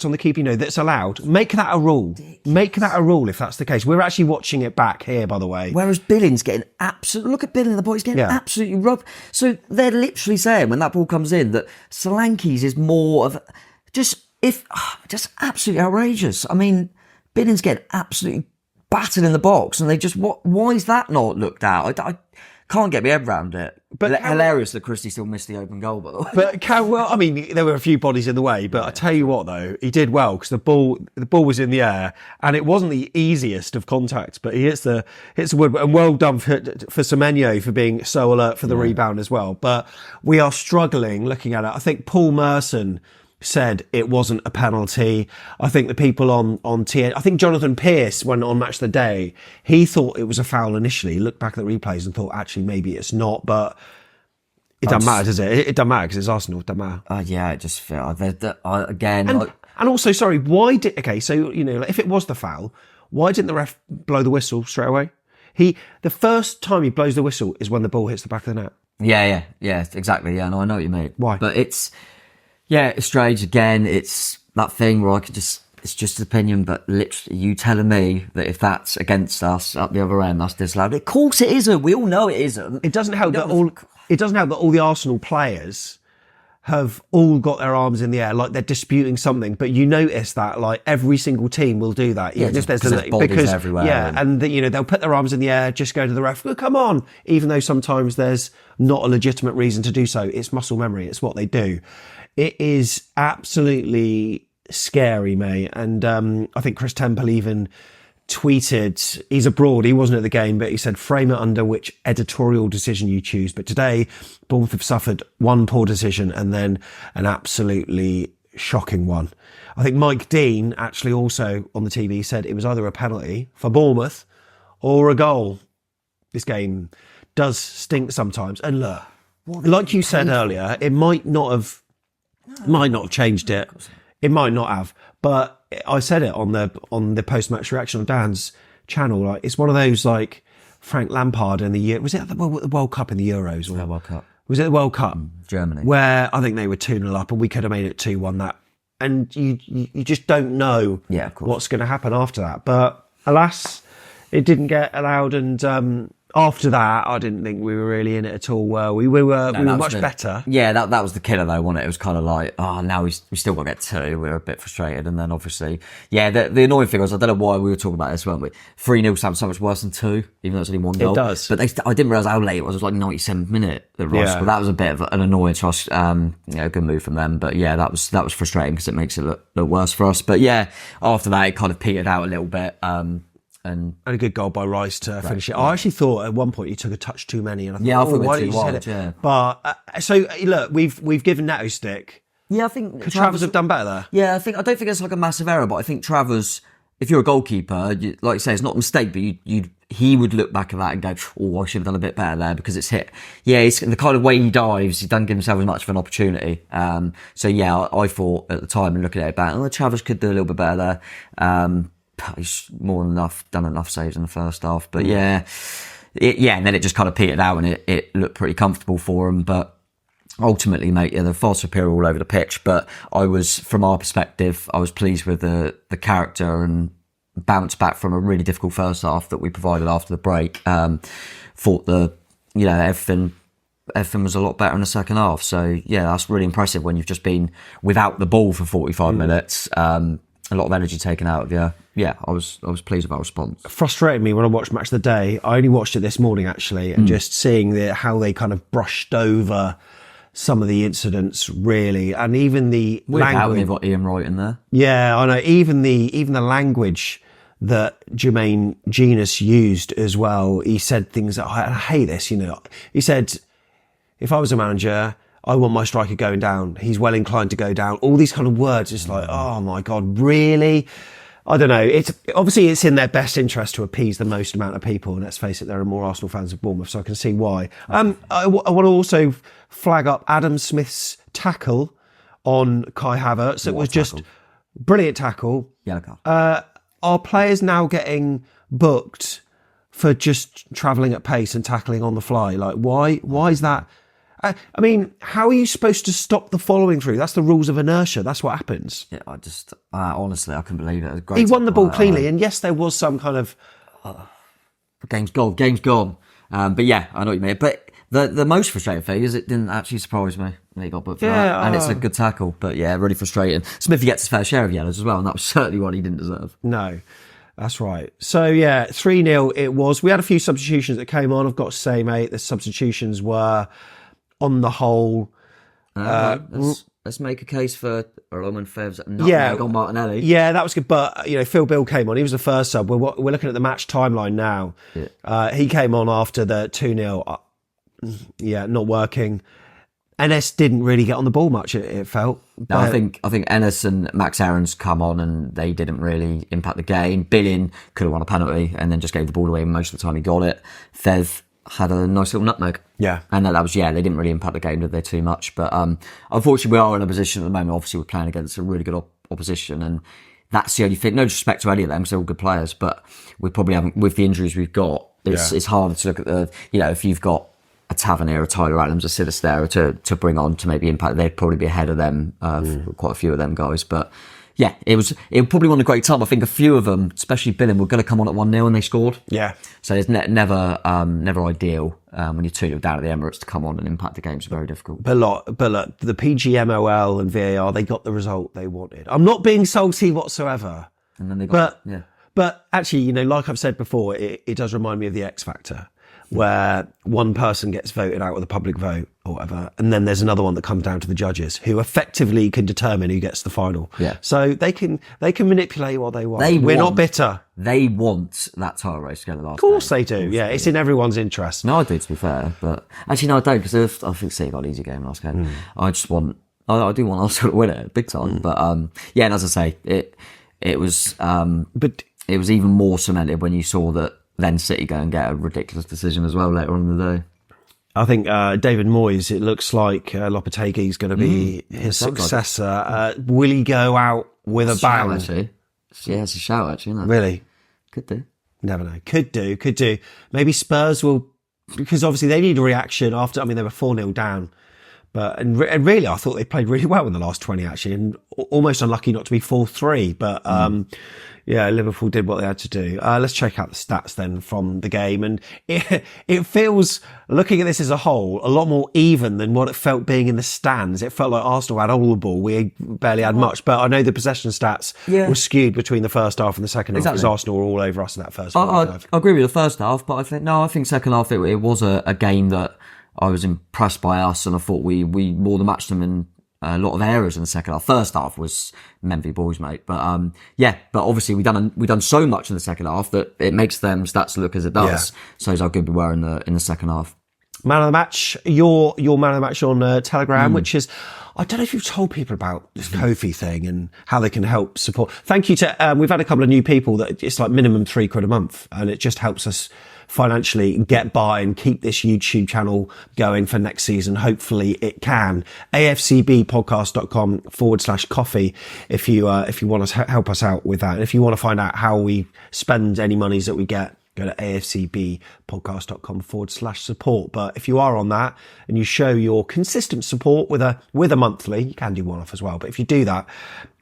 on the keeper, that's allowed, make that a rule. Ridiculous. Make that a rule if that's the case. We're actually watching it back here, by the way.
Whereas Billings getting look at Billings, the boy's getting absolutely rubbed. So they're literally saying when that ball comes in that Solanke's is more of just absolutely outrageous. I mean, Billings getting absolutely battered in the box, and they just why is that not looked at? I can't get my head around it. But hilarious that Christie still missed the open goal, by the way.
But there were a few bodies in the way, but I tell you what though, he did well because the ball was in the air and it wasn't the easiest of contacts, but he hits the wood, and well done for Semenyo for being so alert for the rebound as well. But we are struggling looking at it. I think Paul Merson said it wasn't a penalty. I think the people on TN, I think Jonathan Pearce, when on Match of the Day, he thought it was a foul initially. He looked back at the replays and thought, actually, maybe it's not, but it doesn't matter, does it? It doesn't matter because it's Arsenal. It doesn't matter.
Yeah, it just felt, again.
And also, sorry, why did, okay, so, if it was the foul, why didn't the ref blow the whistle straight away? The first time he blows the whistle is when the ball hits the back of the net.
Yeah, exactly. Yeah, no, I know what you mean.
Why?
But it's strange. Again, it's that thing where it's just opinion, but literally you telling me that if that's against us up the other end, that's disallowed. Of course it isn't. We all know it isn't.
It doesn't help that all the Arsenal players have all got their arms in the air like they're disputing something, but you notice that like every single team will do that, even if there's
bodies everywhere.
Yeah, and they'll put their arms in the air, just go to the ref, oh, come on, even though sometimes there's not a legitimate reason to do so. It's muscle memory. It's what they do. It is absolutely scary, mate. And I think Chris Temple even tweeted, he's abroad, he wasn't at the game, but he said, frame it under which editorial decision you choose. But today, Bournemouth have suffered one poor decision and then an absolutely shocking one. I think Mike Dean actually also on the TV said it was either a penalty for Bournemouth or a goal. This game does stink sometimes. And look, like you said earlier, it might not have changed it. It might not have, but I said it on the post-match reaction on Dan's channel. Like, it's one of those like Frank Lampard in the year. Was it the World Cup in the Euros? Or
World Cup.
Was it the World Cup?
Germany.
Where I think they were 2-0 up and we could have made it 2-1 that. And you just don't know what's going to happen after that. But alas, it didn't get allowed. And after that, I didn't think we were really in it at all, were we? We were much better.
Yeah, that was the killer though, wasn't it? It was kind of like, now we still got to get 2. We were a bit frustrated. And then obviously, the annoying thing was, I don't know why we were talking about this, weren't we? 3-0 sounds so much worse than 2, even though it's only 1 goal.
It does.
But I didn't realise how late it was. It was like 97th minute that Ross, but that was a bit of an annoyance for us. Good move from them. But yeah, that was frustrating because it makes it look worse for us. But yeah, after that, it kind of petered out a little bit. And
a good goal by Rice to finish it. I actually thought at one point he took a touch too many, and I thought,
I thought
why
it
did
was
you
too
say
wide,
it? But so look, we've given Neto stick.
Yeah, I think
Could Travers have done better there?
Yeah, I don't think it's like a massive error, but I think Travers, if you're a goalkeeper, like you say, it's not a mistake, but he would look back at that and go, oh, I should have done a bit better there because it's hit. Yeah, it's the kind of way he dives, he doesn't give himself as much of an opportunity. So yeah, I thought at the time and looking at it back, Travers could do a little bit better there. He's done enough saves in the first half, but yeah, and then it just kind of petered out and it looked pretty comfortable for him, but ultimately, mate, yeah, they're far superior all over the pitch. But from our perspective, I was pleased with the character and bounced back from a really difficult first half that we provided after the break. Thought everything was a lot better in the second half. So yeah, that's really impressive when you've just been without the ball for 45 minutes. A lot of energy taken out of you. Yeah, I was pleased with our response.
Frustrated me when I watched Match of the Day. I only watched it this morning actually, and just seeing how they kind of brushed over some of the incidents, really, and even the language.
They've got Ian Wright in there.
Yeah, I know. Even the language that Jermaine Genius used as well. He said things that I hate this. He said, "If I was a manager, I want my striker going down. He's well inclined to go down." All these kind of words. It's like, oh my God, really? I don't know. It's in their best interest to appease the most amount of people. And let's face it, there are more Arsenal fans of Bournemouth, so I can see why. I want to also flag up Adam Smith's tackle on Kai Havertz. It was just brilliant tackle.
Yellow card.
Are players now getting booked for just travelling at pace and tackling on the fly? Like, why? Why is that? I mean, how are you supposed to stop the following through? That's the rules of inertia. That's what happens.
Yeah, honestly, I couldn't believe it. It was great.
He won the ball cleanly, and yes, there was some kind of...
Game's gone. But yeah, I know what you mean. But the most frustrating thing is it didn't actually surprise me when he got booked for that. And it's a good tackle. But yeah, really frustrating. Smithy gets his fair share of yellows as well, and that was certainly one he didn't deserve.
No, that's right. So yeah, 3-0 it was. We had a few substitutions that came on. I've got to say, mate, the substitutions were... on the whole,
let's make a case for Roman Fev's on Martinelli.
Yeah, that was good. But Phil Bill came on. He was the first sub. We're looking at the match timeline now. Yeah. He came on after the 2-0. Not working. Enes didn't really get on the ball much. It felt.
No, I think Enes and Max Aarons come on and they didn't really impact the game. Billion could have won a penalty and then just gave the ball away most of the time he got it. Fev had a nice little nutmeg.
Yeah.
And that was, they didn't really impact the game, did they, too much? But unfortunately, we are in a position at the moment, obviously, we're playing against a really good opposition, and that's the only thing. No disrespect to any of them, because they're all good players, but we probably haven't, with the injuries we've got, it's harder to look at the, if you've got a Tavernier, a Tyler Adams, a Sinisterra to bring on to maybe impact, they'd probably be ahead of them, quite a few of them guys, but... yeah, it probably wasn't a great time. I think a few of them, especially Billing, were going to come on at 1-0 and they scored.
Yeah.
So it's never ideal when you're 2-0 down at the Emirates to come on and impact the game. It's very difficult.
But look, the PGMOL and VAR, they got the result they wanted. I'm not being salty whatsoever.
And then they got
But actually, like I've said before, it does remind me of the X Factor, where one person gets voted out with a public vote or whatever, and then there's another one that comes down to the judges, who effectively can determine who gets the final.
Yeah.
So they can manipulate what they want. We're not bitter.
They want that title race to go the last.
Of course they do. Yeah, it's in everyone's interest.
No, I do, to be fair, but actually no, I don't, because I think City got an easy game last game. I just want, I do want Arsenal to win it big time. But and as I say, it was, but it was even more cemented when you saw that. Then City go and get a ridiculous decision as well later on in the day. I
think David Moyes, it looks like Lopetegui's going to be his successor. Will he go out with a bang?
Actually. Yeah, it's a shout, actually. Isn't it?
Really?
Could do.
Never know. Could do. Maybe Spurs will, because obviously they need a reaction after, they were 4-0 down. But and really, I thought they played really well in the last 20, actually, and almost unlucky not to be 4-3. But Liverpool did what they had to do. Let's check out the stats then from the game. And it feels, looking at this as a whole, a lot more even than what it felt being in the stands. It felt like Arsenal had all the ball. We barely had much. But I know the possession stats were skewed between the first half and the second half, because Arsenal were all over us in that first half.
I agree with the first half, but I think second half it was a game that I was impressed by us, and I thought we more than matched them in a lot of areas in the second half. First half was Memphis boys, mate. But but obviously we done so much in the second half that it makes them stats look as it does. Shows how good we were in the second half.
Man of the match, your man of the match on Telegram, which is, I don't know if you've told people about this Ko-fi thing and how they can help support. Thank you to, we've had a couple of new people that it's like minimum £3 a month, and it just helps us financially get by and keep this YouTube channel going for next season. Hopefully it can. AFCBpodcast.com/coffee if you want to help us out with that. And if you want to find out how we spend any monies that we get, go to afcbpodcast.com/support. But if you are on that and you show your consistent support with a monthly, you can do one off as well. But if you do that,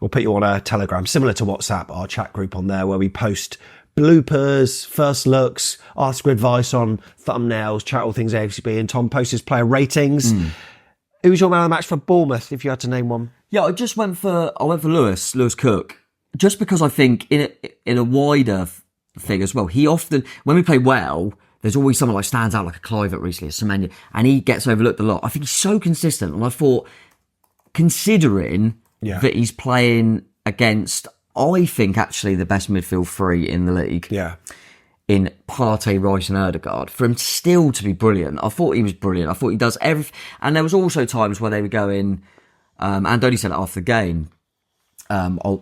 we'll put you on a Telegram, similar to WhatsApp, our chat group on there, where we post bloopers, first looks, ask for advice on thumbnails, chat all things AFCB, and Tom posts his player ratings. Who was your man of the match for Bournemouth, if you had to name one?
Yeah, I went for Lewis Cook, just because I think in a wider thing as well, he often, when we play well, there's always someone like stands out, like a Clivert recently, a Semenya, and he gets overlooked a lot. I think he's so consistent, and I thought, considering that he's playing against, I think, actually the best midfield three in the league.
Yeah.
In Partey, Rice and Ødegaard, for him still to be brilliant. I thought he was brilliant. I thought he does everything. And there was also times where they were going, and Only said it after the game, I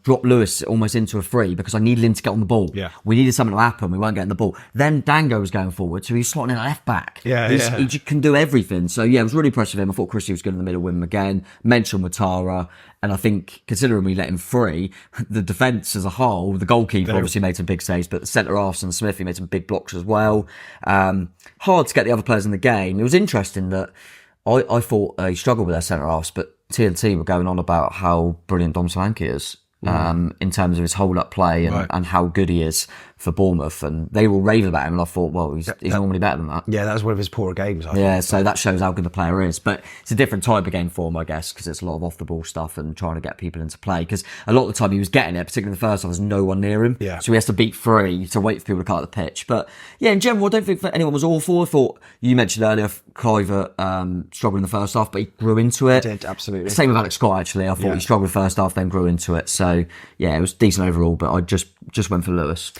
dropped Lewis almost into a free because I needed him to get on the ball.
Yeah.
We needed something to happen. We weren't getting the ball. Then Dango was going forward, so he was slotting in a left back. He just can do everything. So yeah, it was really impressive of him. I thought Christie was good in the middle, win him again. Mentioned Atara, and I think considering we let him free, the defence as a whole, the goalkeeper obviously made some big saves, but the centre halves and Smith, he made some big blocks as well. Hard to get the other players in the game. It was interesting that I thought he struggled with their centre halves, but TNT were going on about how brilliant Dom Solanke is. In terms of his hold-up play and how good he is for Bournemouth. And they were raving about him, and I thought, well, he's normally better than that.
Yeah, that was one of his poorer games, I
think. So that shows how good the player is. But it's a different type of game for him, I guess, because it's a lot of off-the-ball stuff and trying to get people into play. Because a lot of the time he was getting it, particularly in the first half, there's no one near him.
Yeah.
So he has to beat three to wait for people to cut the pitch. But yeah, in general, I don't think anyone was awful. I thought, you mentioned earlier, Clivert struggled in the first half, but he grew into it.
He did, absolutely.
Same with Alex Scott, actually. I thought he struggled first half, then grew into it. So yeah, it was decent overall, but I just went for Lewis.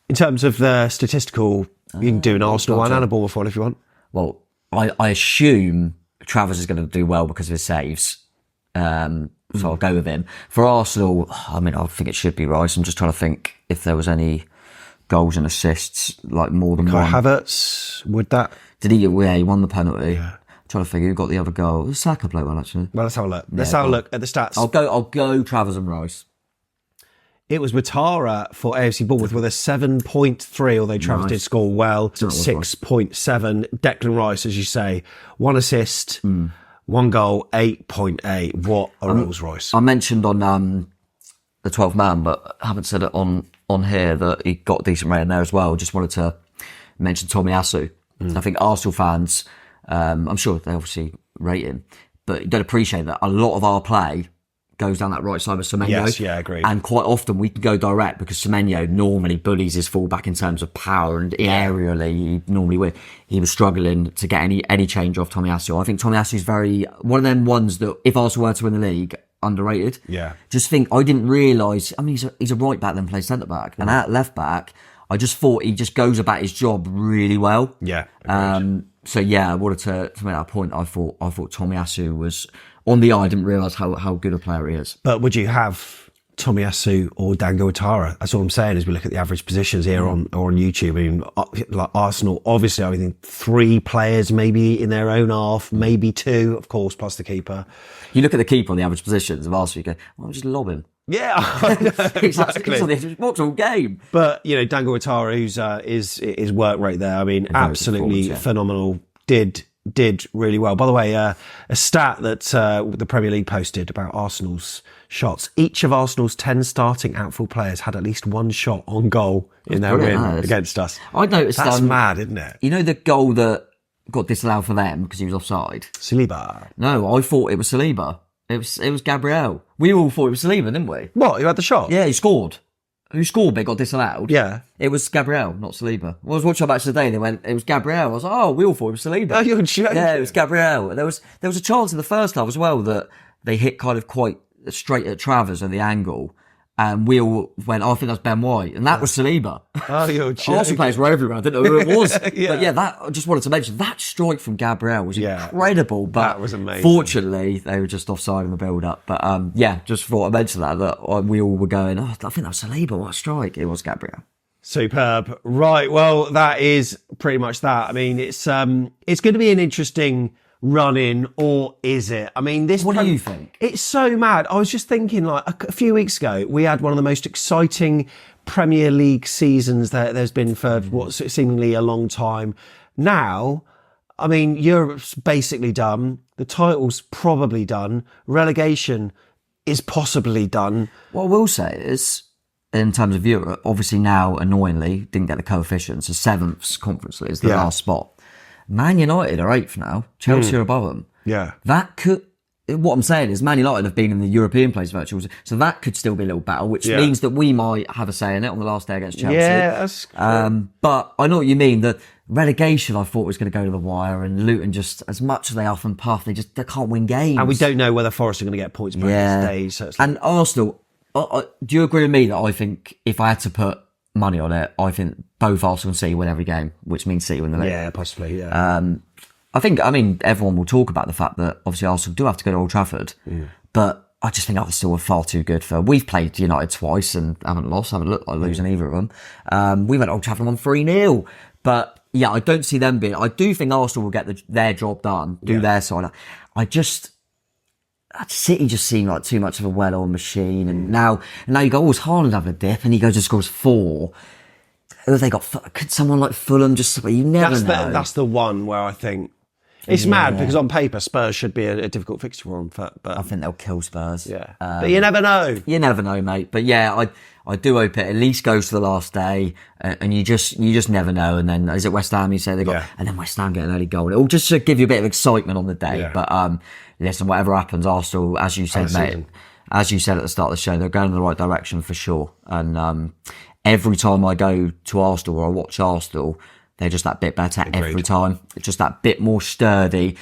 In terms of the statistical, you can do an Arsenal one and a Bournemouth one if you want.
Well, I assume Travers is going to do well because of his saves. So I'll go with him. For Arsenal, I mean, I think it should be Rice. I'm just trying to think if there was any goals and assists, like more than
Kai
one.
Havertz, would that?
Did he? Yeah, he won the penalty.
Yeah.
I'm trying to figure who got the other goal. Saka played well, actually.
Well, let's have a look. Let's have a look at the stats.
I'll go Travers and Rice.
It was Atara for AFC Bournemouth with a 7.3, although Travers did score well. 6.7. Declan Rice, as you say, 1 assist, 1 goal, 8.8. What a Rolls Royce. I
mentioned on the 12th man, but I haven't said it on here, that he got a decent rating there as well. Just wanted to mention Tomiyasu. I think Arsenal fans, I'm sure they obviously rate him, but you don't appreciate that a lot of our play goes down that right side of Semenyo.
Yes, yeah, agreed.
And quite often we can go direct because Semenyo normally bullies his fullback in terms of power and aerially he normally wins. He was struggling to get any change off Tomiyasu. I think Tomiyasu is very one of them ones that if Arsenal were to win the league, underrated.
Yeah.
Just think I didn't realise. I mean, he's a right back then plays centre back, and at left back, I just thought he just goes about his job really well.
Yeah.
So yeah, I wanted to make that point. I thought Tomiyasu was on the eye. I didn't realise how good a player he is.
But would you have Tomiyasu or Dango Atara? That's all I'm saying as we look at the average positions here on YouTube. I mean, like Arsenal, obviously, I think 3 players maybe in their own half, maybe 2, of course, plus the keeper.
You look at the keeper on the average positions of Arsenal, you go, well, just lob him.
Yeah, exactly.
He's on the edge of his box all game.
But, you know, Dango Atara, who's his work rate there, I mean, absolutely phenomenal. Did really well. By the way, a stat that the Premier League posted about Arsenal's shots. Each of Arsenal's 10 starting outfield players had at least 1 shot on goal in their win against us.
I noticed
that's mad, isn't it?
You know the goal that got disallowed for them because he was offside?
Saliba.
No, I thought it was Saliba. It was Gabriel. We all thought it was Saliba, didn't we?
What? Who had the shot?
Yeah, he scored. Who scored but got disallowed?
Yeah.
It was Gabriel, not Saliba. I was watching a match today and they went, it was Gabriel. I was like, oh, we all thought it was Saliba.
Oh, you're joking.
Yeah, it was Gabriel. There was a chance in the first half as well that they hit kind of quite straight at Travers at the angle. And we all went, oh, I think that's Ben White. And that was Saliba.
Oh, you're joking.
Arsenal players were everywhere. I didn't know who it was.
Yeah.
But yeah, that I just wanted to mention that strike from Gabriel was
Yeah.
incredible. But
That was amazing.
Fortunately, they were just offside in the build-up. But yeah, just thought I'd mention that we all were going, oh, I think that was Saliba. What a strike. It was Gabriel.
Superb. Right. Well, that is pretty much that. I mean, it's going to be an interesting run-in, or is it? I mean,
What do you think?
It's so mad. I was just thinking, like, a few weeks ago, we had one of the most exciting Premier League seasons that there's been for what's seemingly a long time. Now, I mean, Europe's basically done. The title's probably done. Relegation is possibly done.
What I will say is, in terms of Europe, obviously now, annoyingly, didn't get the coefficients. So 7th Conference League is the last spot. Man United are 8th now. Chelsea are above them.
Yeah.
That could... What I'm saying is Man United have been in the European place virtually, so that could still be a little battle, which means that we might have a say in it on the last day against Chelsea.
Yeah, that's
but I know what you mean. The relegation I thought was going to go to the wire, and Luton, just as much as they huff and puff, they can't win games.
and we don't know whether Forest are going to get points back this stage. So it's
And Arsenal, do you agree with me that I think if I had to put money on it, I think both Arsenal and City win every game, which means City win the league.
yeah, possibly, yeah.
I mean, everyone will talk about the fact that obviously Arsenal do have to go to Old Trafford, but I just think Arsenal are far too good for. We've played United twice and haven't looked like losing either of them. We went to Old Trafford on 3-0, but yeah, I don't see them being. I do think Arsenal will get their job done, do their side. City just seem like too much of a well-oiled machine, and now you go, oh, is Haaland having a dip, and he goes and scores 4. Who have they got? Could someone like Fulham just? You never know.
That's the one where I think it's mad, because on paper Spurs should be a difficult fixture for them. But
I think they'll kill Spurs.
yeah, but you never know.
You never know, mate. But yeah, I do hope it at least goes to the last day, and you just never know. And then is it West Ham? You say they got, and then West Ham get an early goal. It'll just give you a bit of excitement on the day.
Yeah.
But listen, whatever happens, Arsenal, as you said, mate, as you said at the start of the show, they're going in the right direction for sure. And every time I go to Arsenal or I watch Arsenal, they're just that bit better every time. Just that bit more sturdy,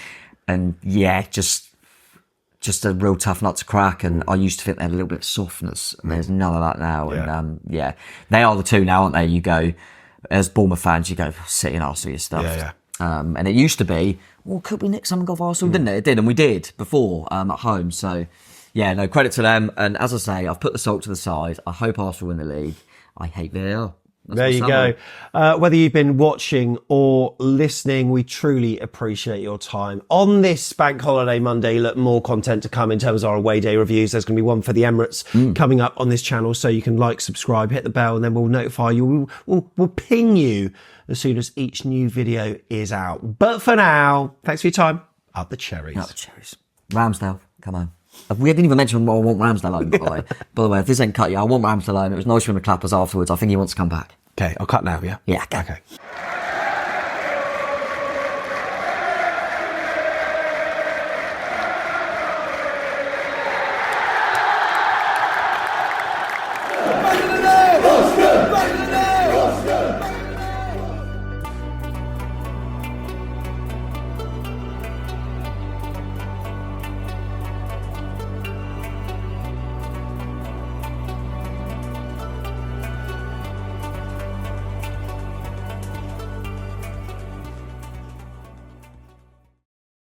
and yeah, just a real tough nut to crack. And I used to think they had a little bit of softness, and there's none of that now.
Yeah.
And they are the two now, aren't they? You go, as Bournemouth fans, you go, City and Arsenal, you're stuffed.
Yeah.
And it used to be, well, could we nick something off Arsenal? Didn't it? It did, and we did before at home. So yeah, no, credit to them. And as I say, I've put the salt to the side. I hope Arsenal win the league. I hate VAR.
There you go. Whether you've been watching or listening, we truly appreciate your time. On this Bank Holiday Monday, look, more content to come in terms of our away day reviews. There's going to be one for the Emirates coming up on this channel, so you can like, subscribe, hit the bell, and then we'll notify you. We'll ping you as soon as each new video is out. But for now, thanks for your time. Up the cherries.
Up the cherries. Ramsdale, come on. We didn't even mention what I want Ramsdale on, by the way. By the way, if this ain't cut yet, I want Ramsdale on. It was nice for him to clap us afterwards. I think he wants to come back.
Okay, I'll cut now, yeah?
Yeah,
okay.